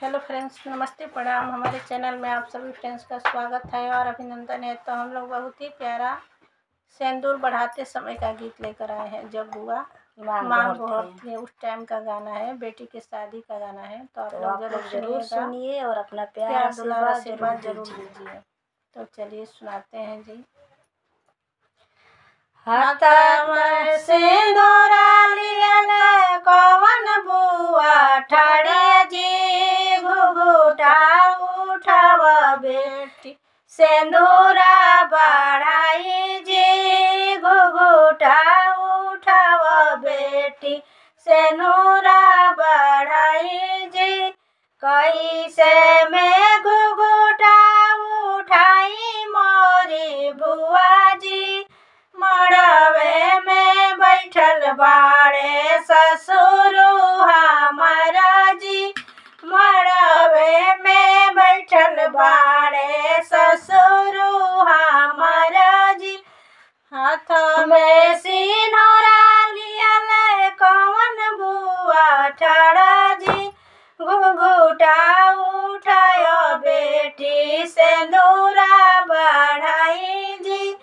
Hello friends, नमस्ते प्रणाम। हमारे चैनल में आप सभी फ्रेंड्स का स्वागत है और अभिनंदन है। तो हम लोग बहुत ही प्यारा सिंदूर बढ़ाते समय का गीत लेकर आए हैं। जब बुआ मांग भरती है उस टाइम का गाना है, बेटी की शादी का गाना है। तो आप लोग जरूर सुनिए और अपना प्यार दुलार आशीर्वाद जरूर दीजिए। तो चलिए सुनाते हैं जी। हाथ में सिंदूरा लियल कवन बुआ ठाड़े जी, घुघुटा उठाव बेटी सिंदूरा बढ़ाई जी, घुघुटा उठाव बेटी सिंदूरा बढ़ाई जी। कैसे में घुघुटा उठाई मोरी बुआ जी, मड़वे में बैठल बाड़े ससुर हमारा जी, मड़वे में बैठल बाड़े ससुर हमारा जी। हाथ में सिनोरा लियल कवन बुआ ठाड़ा जी, घुघुटा उठायो बेटी सिंदूरा बढ़ाई जी,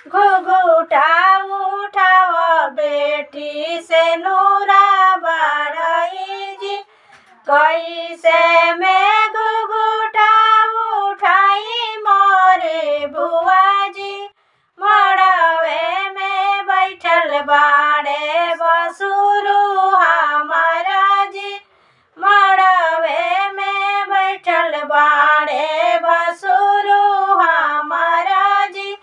घुघुटा उठाओ बेटी सिंदूरा बढ़ाई जी। कैसे में घुघुटा उठाई मोरे बुआ जी, मड़वे में बैठल बाड़े बसुरु हमारा जी, मड़वे में बैठल बाड़े बसुरु हमारा जी।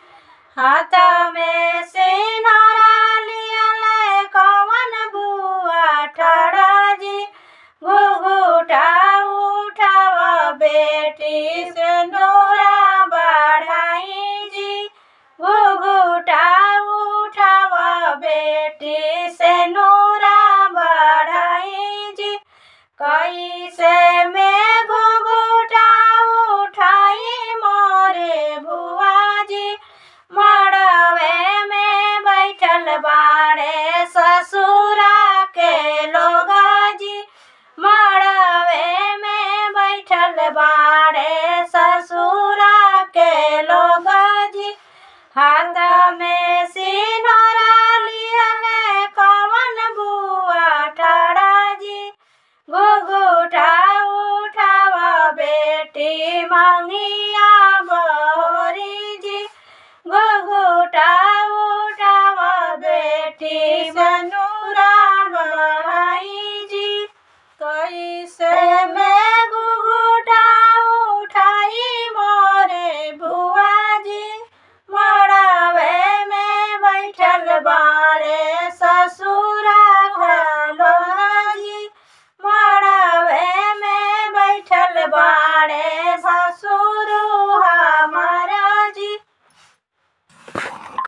हाथ में सिनोरा लियल कवन बुआ ठाड़ा जी, घुघुटा उठाव बेटी सिंदूरा बढ़ाई जी, घुघुटा उठाव बेटी सिंदूरा बढ़ाई जी। कैसे में घुघुटा उठाई मोरे बुआ जी, मड़वे में बैठल बाड़े ससुरा के लोगा जी, मड़वे में बैठल बाड़े ससुरा के लोगा जी। हाथ में सिनोरा लियल कवन बुआ ठाड़ा जी, घुघुटा उठाव बेटी मंगिया बहोरी जी, घुघुटा उठाव बेटी सिंदूरा बढ़ाई जी। कैसे में घुघुटा उठाई मोरे बुआ जी, मड़वे में बैठल बाड़े ससुरा लोगा जी, मड़वे में बैठल बाड़े ससुर